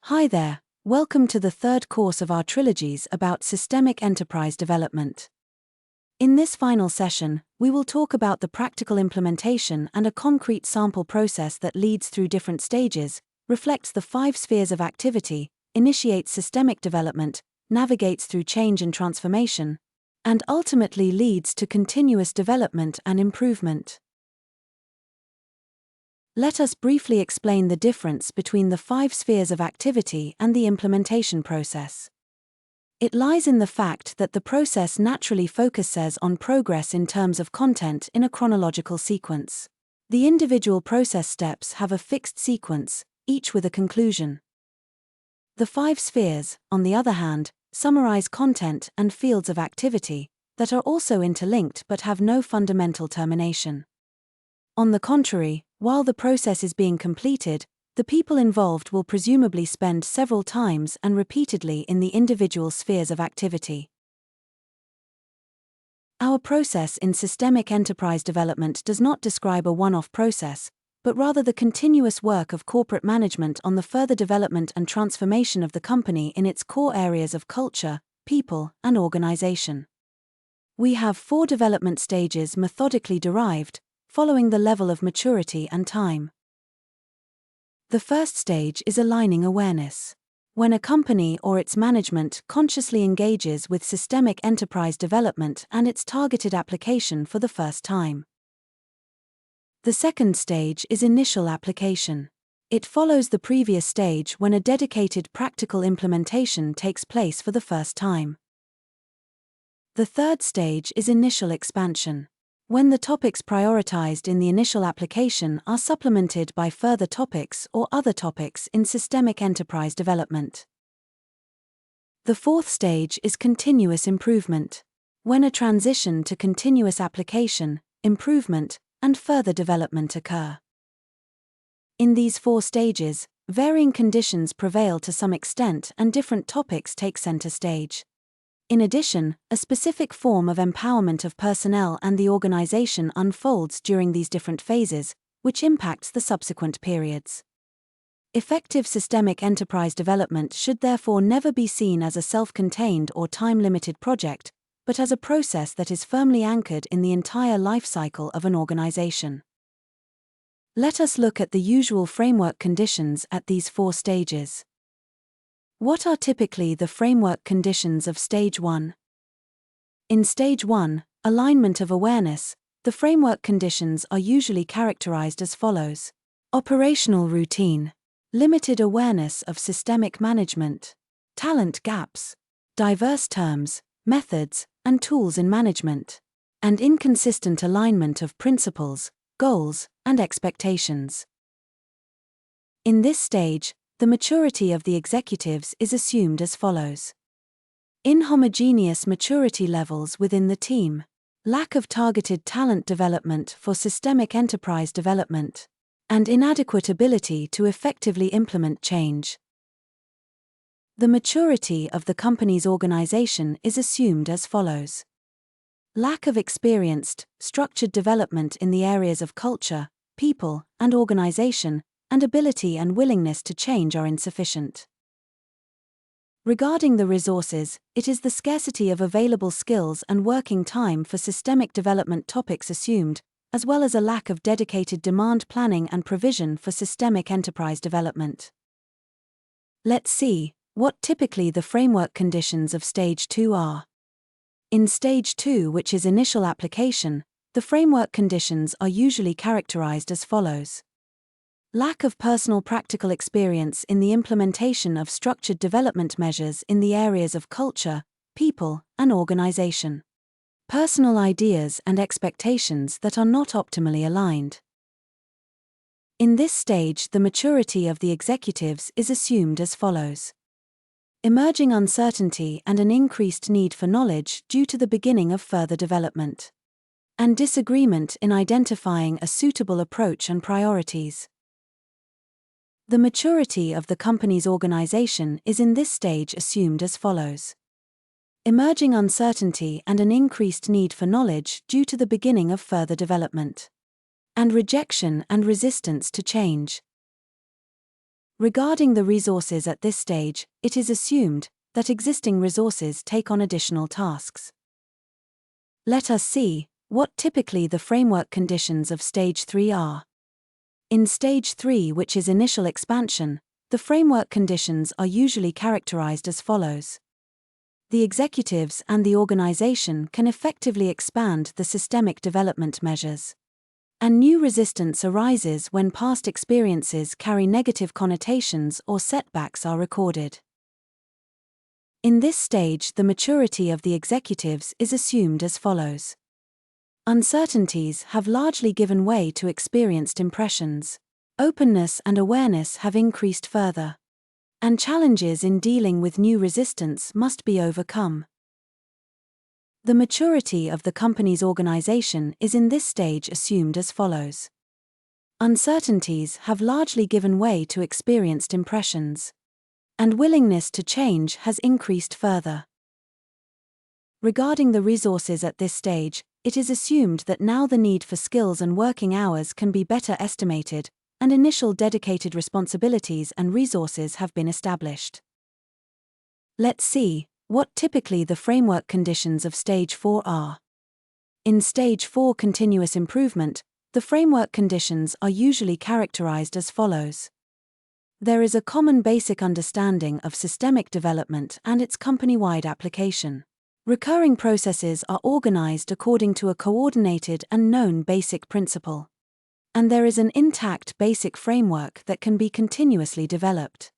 Hi there, welcome to the third course of our trilogies about systemic enterprise development. In this final session, we will talk about the practical implementation and a concrete sample process that leads through different stages, reflects the 5 spheres of activity, initiates systemic development, navigates through change and transformation, and ultimately leads to continuous development and improvement. Let us briefly explain the difference between the 5 spheres of activity and the implementation process. It lies in the fact that the process naturally focuses on progress in terms of content in a chronological sequence. The individual process steps have a fixed sequence, each with a conclusion. The 5 spheres, on the other hand, summarize content and fields of activity that are also interlinked but have no fundamental termination. On the contrary, while the process is being completed, the people involved will presumably spend several times and repeatedly in the individual spheres of activity. Our process in systemic enterprise development does not describe a one-off process, but rather the continuous work of corporate management on the further development and transformation of the company in its core areas of culture, people, and organization. We have 4 development stages methodically derived, following the level of maturity and time. The first stage is aligning awareness. When a company or its management consciously engages with systemic enterprise development and its targeted application for the first time. The second stage is initial application. It follows the previous stage when a dedicated practical implementation takes place for the first time. The third stage is initial expansion. When the topics prioritized in the initial application are supplemented by further topics or other topics in systemic enterprise development. The fourth stage is continuous improvement. When a transition to continuous application, improvement, and further development occur. In these 4 stages, varying conditions prevail to some extent and different topics take center stage. In addition, a specific form of empowerment of personnel and the organization unfolds during these different phases, which impacts the subsequent periods. Effective systemic enterprise development should therefore never be seen as a self-contained or time-limited project, but as a process that is firmly anchored in the entire life cycle of an organization. Let us look at the usual framework conditions at these 4 stages. What are typically the framework conditions of Stage 1? In Stage 1, alignment of awareness, the framework conditions are usually characterized as follows. Operational routine, limited awareness of systemic management, talent gaps, diverse terms, methods, and tools in management, and inconsistent alignment of principles, goals, and expectations. In this stage, the maturity of the executives is assumed as follows. Inhomogeneous maturity levels within the team, lack of targeted talent development for systemic enterprise development, and inadequate ability to effectively implement change. The maturity of the company's organization is assumed as follows. Lack of experienced, structured development in the areas of culture, people, and organization, and ability and willingness to change are insufficient. Regarding the resources, it is the scarcity of available skills and working time for systemic development topics assumed, as well as a lack of dedicated demand planning and provision for systemic enterprise development. Let's see what typically the framework conditions of Stage 2 are. In Stage 2, which is initial application, the framework conditions are usually characterized as follows. Lack of personal practical experience in the implementation of structured development measures in the areas of culture, people, and organization. Personal ideas and expectations that are not optimally aligned. In this stage, the maturity of the executives is assumed as follows. Emerging uncertainty and an increased need for knowledge due to the beginning of further development. And disagreement in identifying a suitable approach and priorities. The maturity of the company's organization is in this stage assumed as follows. Emerging uncertainty and an increased need for knowledge due to the beginning of further development. And rejection and resistance to change. Regarding the resources at this stage, it is assumed that existing resources take on additional tasks. Let us see what typically the framework conditions of Stage 3 are. In Stage 3, which is initial expansion, the framework conditions are usually characterized as follows. The executives and the organization can effectively expand the systemic development measures. And new resistance arises when past experiences carry negative connotations or setbacks are recorded. In this stage, the maturity of the executives is assumed as follows. Uncertainties have largely given way to experienced impressions. Openness and awareness have increased further. And challenges in dealing with new resistance must be overcome. The maturity of the company's organization is in this stage assumed as follows. Uncertainties have largely given way to experienced impressions. And willingness to change has increased further. Regarding the resources at this stage, it is assumed that now the need for skills and working hours can be better estimated, and initial dedicated responsibilities and resources have been established. Let's see what typically the framework conditions of Stage 4 are. In Stage 4 continuous improvement, the framework conditions are usually characterized as follows. There is a common basic understanding of systemic development and its company-wide application. Recurring processes are organized according to a coordinated and known basic principle. And there is an intact basic framework that can be continuously developed.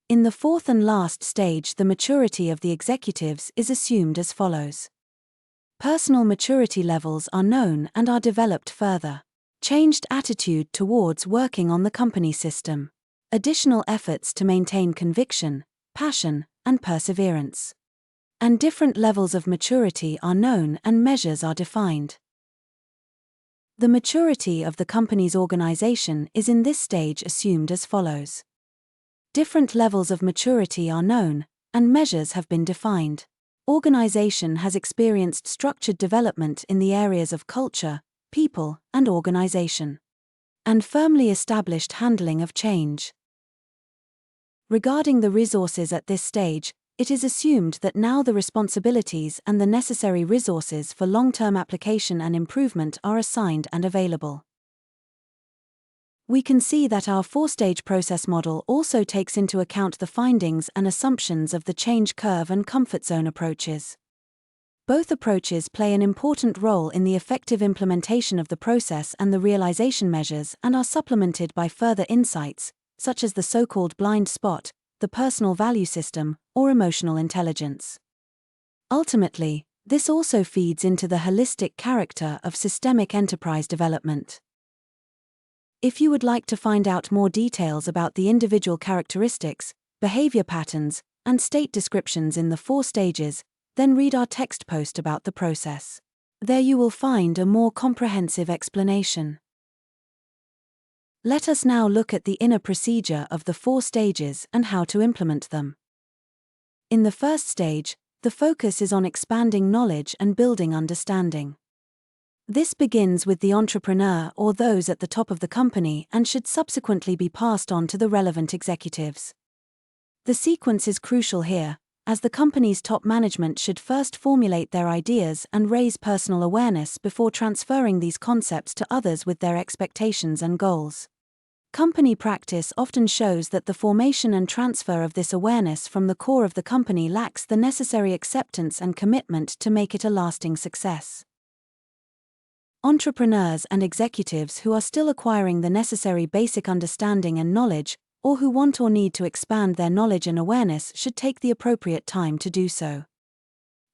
In the fourth and last stage, the maturity of the executives is assumed as follows. Personal maturity levels are known and are developed further. Changed attitude towards working on the company system. Additional efforts to maintain conviction, passion, and perseverance. And different levels of maturity are known and measures are defined. The maturity of the company's organization is in this stage assumed as follows. Different levels of maturity are known, and measures have been defined. Organization has experienced structured development in the areas of culture, people, and organization. And firmly established handling of change. Regarding the resources at this stage, it is assumed that now the responsibilities and the necessary resources for long-term application and improvement are assigned and available. We can see that our four-stage process model also takes into account the findings and assumptions of the change curve and comfort zone approaches. Both approaches play an important role in the effective implementation of the process and the realization measures and are supplemented by further insights, such as the so-called blind spot, the personal value system, or emotional intelligence. Ultimately, this also feeds into the holistic character of systemic enterprise development. If you would like to find out more details about the individual characteristics, behavior patterns, and state descriptions in the 4 stages, then read our text post about the process. There you will find a more comprehensive explanation. Let us now look at the inner procedure of the 4 stages and how to implement them. In the first stage, the focus is on expanding knowledge and building understanding. This begins with the entrepreneur or those at the top of the company and should subsequently be passed on to the relevant executives. The sequence is crucial here, as the company's top management should first formulate their ideas and raise personal awareness before transferring these concepts to others with their expectations and goals. Company practice often shows that the formation and transfer of this awareness from the core of the company lacks the necessary acceptance and commitment to make it a lasting success. Entrepreneurs and executives who are still acquiring the necessary basic understanding and knowledge, or who want or need to expand their knowledge and awareness, should take the appropriate time to do so.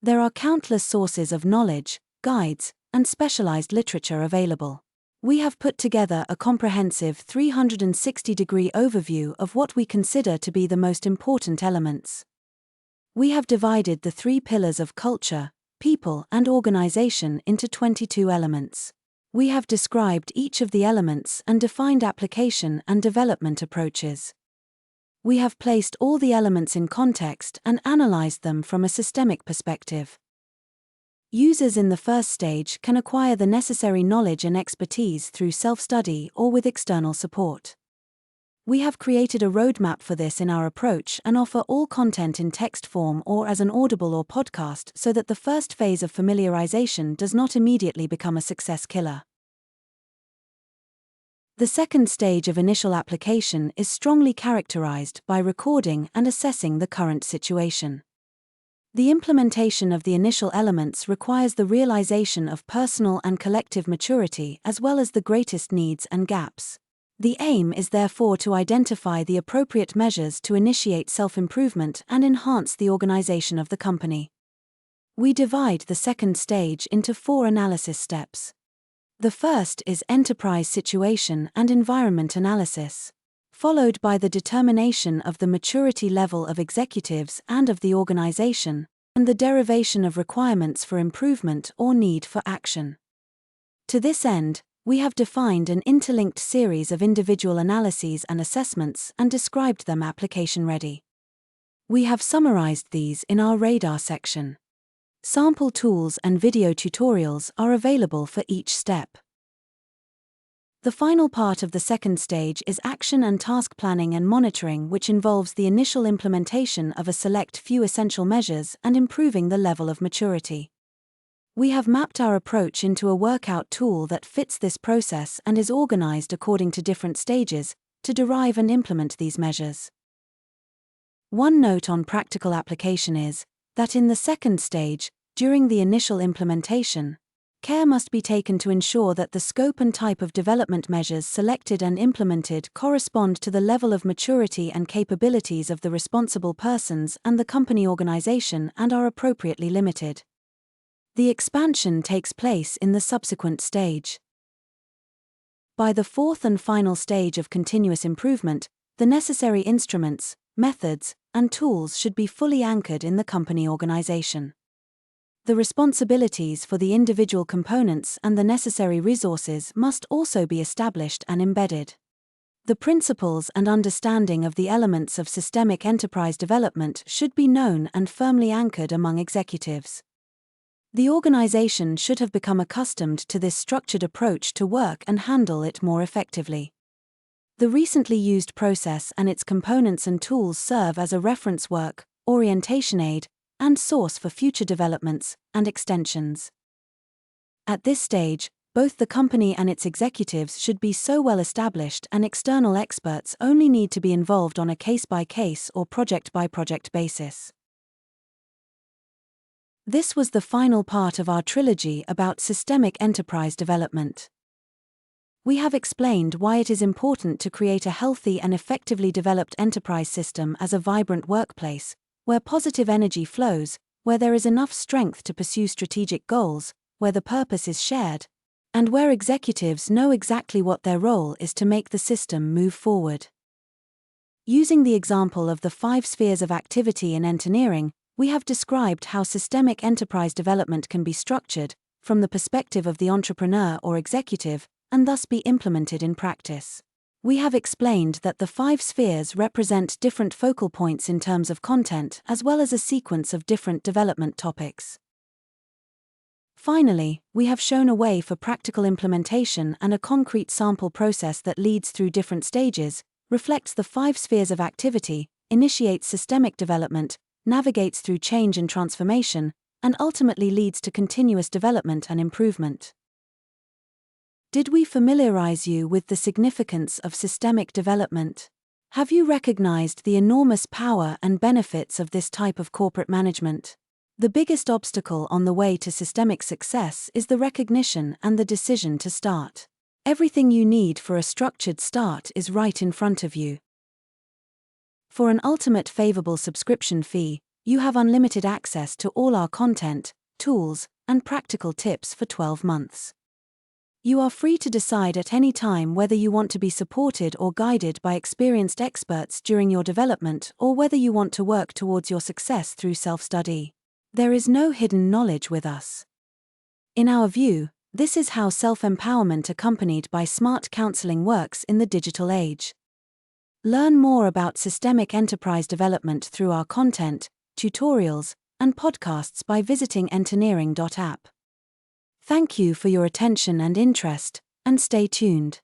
There are countless sources of knowledge, guides, and specialized literature available. We have put together a comprehensive 360-degree overview of what we consider to be the most important elements. We have divided the 3 pillars of culture, people, and organization into 22 elements. We have described each of the elements and defined application and development approaches. We have placed all the elements in context and analyzed them from a systemic perspective. Users in the first stage can acquire the necessary knowledge and expertise through self-study or with external support. We have created a roadmap for this in our approach and offer all content in text form or as an audible or podcast so that the first phase of familiarization does not immediately become a success killer. The second stage of initial application is strongly characterized by recording and assessing the current situation. The implementation of the initial elements requires the realization of personal and collective maturity as well as the greatest needs and gaps. The aim is therefore to identify the appropriate measures to initiate self-improvement and enhance the organization of the company. We divide the second stage into 4 analysis steps. The first is enterprise situation and environment analysis, followed by the determination of the maturity level of executives and of the organization, and the derivation of requirements for improvement or need for action. To this end, we have defined an interlinked series of individual analyses and assessments and described them application-ready. We have summarized these in our radar section. Sample tools and video tutorials are available for each step. The final part of the second stage is action and task planning and monitoring, which involves the initial implementation of a select few essential measures and improving the level of maturity. We have mapped our approach into a workout tool that fits this process and is organized according to different stages to derive and implement these measures. One note on practical application is that in the second stage, during the initial implementation, care must be taken to ensure that the scope and type of development measures selected and implemented correspond to the level of maturity and capabilities of the responsible persons and the company organization and are appropriately limited. The expansion takes place in the subsequent stage. By the fourth and final stage of continuous improvement, the necessary instruments, methods, and tools should be fully anchored in the company organization. The responsibilities for the individual components and the necessary resources must also be established and embedded. The principles and understanding of the elements of systemic enterprise development should be known and firmly anchored among executives. The organization should have become accustomed to this structured approach to work and handle it more effectively. The recently used process and its components and tools serve as a reference work, orientation aid, and source for future developments and extensions. At this stage, both the company and its executives should be so well established and external experts only need to be involved on a case-by-case or project-by-project basis. This was the final part of our trilogy about systemic enterprise development. We have explained why it is important to create a healthy and effectively developed enterprise system as a vibrant workplace, where positive energy flows, where there is enough strength to pursue strategic goals, where the purpose is shared, and where executives know exactly what their role is to make the system move forward. Using the example of the 5 spheres of activity in Enterneering, we have described how systemic enterprise development can be structured from the perspective of the entrepreneur or executive, and thus be implemented in practice. We have explained that the 5 spheres represent different focal points in terms of content as well as a sequence of different development topics. Finally, we have shown a way for practical implementation and a concrete sample process that leads through different stages, reflects the 5 spheres of activity, initiates systemic development, navigates through change and transformation, and ultimately leads to continuous development and improvement. Did we familiarize you with the significance of systemic development? Have you recognized the enormous power and benefits of this type of corporate management? The biggest obstacle on the way to systemic success is the recognition and the decision to start. Everything you need for a structured start is right in front of you. For an ultimate favorable subscription fee, you have unlimited access to all our content, tools, and practical tips for 12 months. You are free to decide at any time whether you want to be supported or guided by experienced experts during your development or whether you want to work towards your success through self-study. There is no hidden knowledge with us. In our view, this is how self-empowerment accompanied by smart counseling works in the digital age. Learn more about systemic enterprise development through our content, tutorials, and podcasts by visiting enterneering.app. Thank you for your attention and interest, and stay tuned.